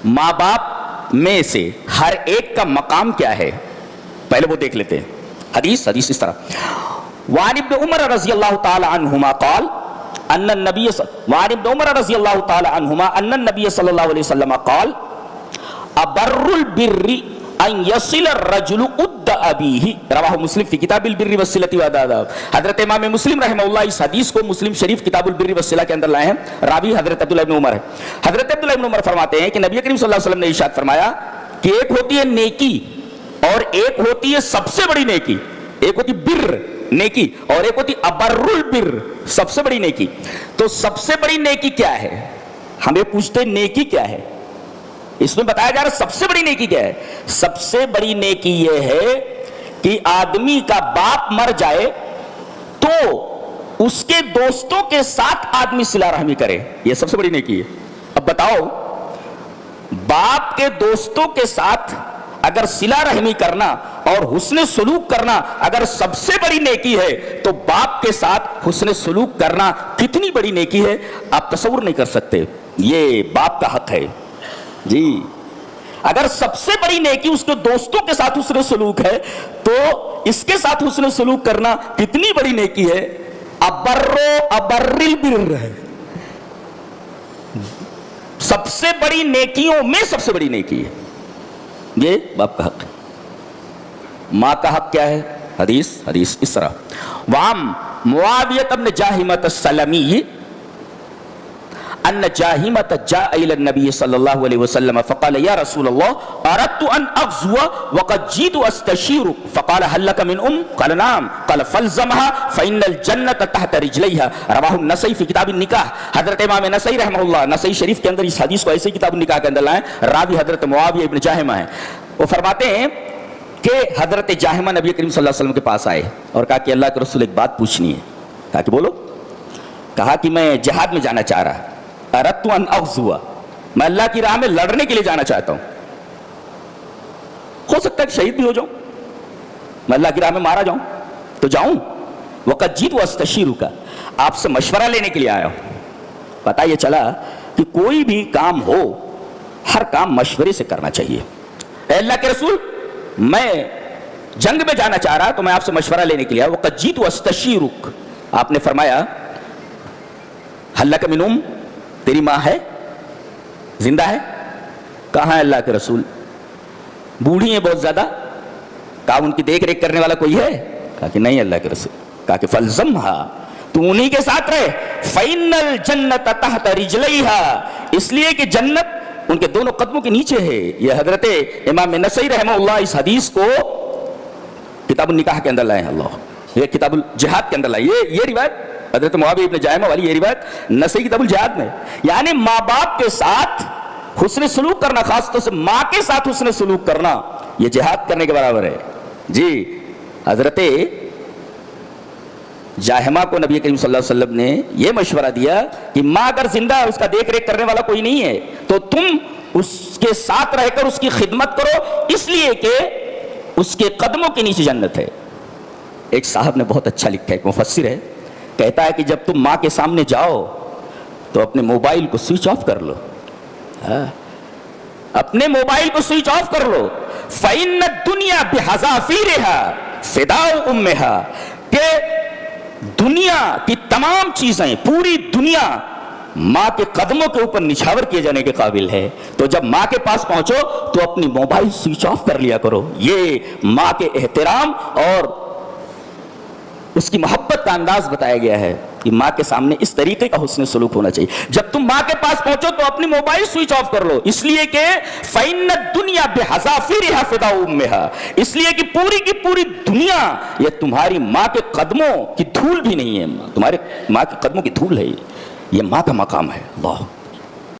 ماں باپ میں سے ہر ایک کا مقام کیا ہے، پہلے وہ دیکھ لیتے ہیں. حدیث اس طرح وعن ابن عمر رضی اللہ تعالی عنہما قال ان النبی وعن ابن عمر رضی اللہ تعالی عنہما ان النبی صلی اللہ علیہ وسلم قال ابر البر ان یصل الرجل اد ابیہ، رواہ مسلم فی کتاب البر والصلۃ والآداب. حضرت امام مسلم رحمہ اللہ اس حدیث کو مسلم شریف کتاب البر والصلۃ کے اندر لائے ہیں. راوی حضرت عبداللہ ابن عمر ہے. حضرت عبداللہ ابن عمر فرماتے ہیں کہ نبی کریم صلی اللہ علیہ وسلم نے ارشاد فرمایا کہ ایک ہوتی ہے نیکی اور ایک ہوتی ہے سب سے بڑی نیکی. ایک ہوتی بر نیکی اور ایک ہوتی ابر البر سب سے بڑی نیکی. تو سب سے بڑی نیکی کیا ہے؟ ہمیں پوچھتے ہیں نیکی کیا ہے، اس میں بتایا جا رہا سب سے بڑی نیکی کیا ہے. سب سے بڑی نیکی یہ ہے کہ آدمی کا باپ مر جائے تو اس کے دوستوں کے ساتھ آدمی صلہ رحمی کرے، یہ سب سے بڑی نیکی ہے. اب بتاؤ، باپ کے دوستوں کے ساتھ اگر صلہ رحمی کرنا اور حسن سلوک کرنا اگر سب سے بڑی نیکی ہے تو باپ کے ساتھ حسن سلوک کرنا کتنی بڑی نیکی ہے آپ تصور نہیں کر سکتے. یہ باپ کا حق ہے جی. اگر سب سے بڑی نیکی اس کے دوستوں کے ساتھ حسن سلوک ہے تو اس کے ساتھ حسن سلوک کرنا کتنی بڑی نیکی ہے. ابر البر ہے، سب سے بڑی نیکیوں میں سب سے بڑی نیکی ہے. یہ باپ کا حق ہے. ماں کا حق کیا ہے؟ حدیث اس طرح وعن معاویہ بن جاہمۃ السلمی ان جاہمۃ جاء الى النبي صلی اللہ علیہ وسلم فقال یا رسول اللہ اردت ان اغزو وقد جئت استشیرک فقال هل لك من قال نعم قال فالزمها فان الجنة تحت رجلیها. رواہ النسائی فی کتاب النکاح. حضرت امام نسائی رحمہ اللہ نسائی شریف کے اندر اس حدیث کو ایسے کتاب النکاح کے اندر لائیں. راوی حضرت معاویہ ابن جاہمہ ہیں. وہ فرماتے ہیں کہ حضرت جاہمہ نبی کریم صلی اللہ علیہ وسلم کے پاس آئے اور کہا کہ اللہ کے رسول ایک بات پوچھنی ہے. کہا کہ بولو. کہا کہ میں جہاد میں جانا چاہ رہا. اردت ان اغزو، میں اللہ کی راہ میں لڑنے کے لیے جانا چاہتا ہوں. ہو سکتا ہے کہ شہید بھی ہو جاؤں، میں اللہ کی راہ میں مارا جاؤں تو جاؤں. وقد جئت استشیرک، آپ سے مشورہ لینے کے لیے آیا ہوں. پتہ یہ چلا کہ کوئی بھی کام ہو ہر کام مشورے سے کرنا چاہیے. اے اللہ کے رسول میں جنگ میں جانا چاہ رہا تو میں آپ سے مشورہ لینے کے لیے آیا. وقد جئت استشیرک، آپ نے فرمایا هل لك من تیری ماں ہے، زندہ ہے؟ کہاں ہے اللہ کے رسول؟ بوڑھی ہیں بہت زیادہ. کہا ان کی دیکھ ریکھ کرنے والا کوئی ہے؟ کہا کہ نہیں اللہ کے رسول. کہا کہ فالزمها، تو انہی کے ساتھ رہے. فإن الجنة تحت رجلیها، اس لیے کہ جنت ان کے دونوں قدموں کے نیچے ہے. یہ حضرت امام نسائی رحمہ اللہ اس حدیث کو کتاب النکاح کے اندر لائے ہیں. اللہ یہ کتاب الجہاد کے اندر لائے. یہ روایت حضرت معاویہ ابن جاہمہ والی یہ روایت نسائی کتاب الجہاد میں. یعنی ماں باپ کے ساتھ حسن سلوک کرنا، خاص طور سے ماں کے ساتھ حسن سلوک کرنا، یہ جہاد کرنے کے برابر ہے جی. حضرت جاہمہ کو نبی کریم صلی اللہ علیہ وسلم نے یہ مشورہ دیا کہ ماں اگر زندہ ہے، اس کا دیکھ ریکھ کرنے والا کوئی نہیں ہے، تو تم اس کے ساتھ رہ کر اس کی خدمت کرو، اس لیے کہ اس کے قدموں کے نیچے جنت ہے. ایک صاحب نے بہت اچھا لکھا ہے، ایک مفسر ہے، کہتا ہے کہ جب تم ماں کے سامنے جاؤ تو اپنے موبائل کو سوئچ آف کر لو. اپنے موبائل کو سوئچ آف کر لو. فإن الدنيا بحذافيرها فداء أمها، کہ دنیا کی تمام چیزیں، پوری دنیا ماں کے قدموں کے اوپر نچھاور کیے جانے کے قابل ہے. تو جب ماں کے پاس پہنچو تو اپنی موبائل سوئچ آف کر لیا کرو. یہ ماں کے احترام اور اس کی محبت کا انداز بتایا گیا ہے کہ ماں کے سامنے اس طریقے کا حسن سلوک ہونا چاہیے. جب تم ماں کے پاس پہنچو تو اپنی موبائل سوئچ آف کر لو، اس لیے کہ فإن الدنيا بحذافيرها فداء أمها، اس لیے کہ پوری کی پوری دنیا یہ تمہاری ماں کے قدموں کی دھول بھی نہیں ہے. تمہارے ماں کے قدموں کی دھول ہے. یہ ماں کا مقام ہے. اللہ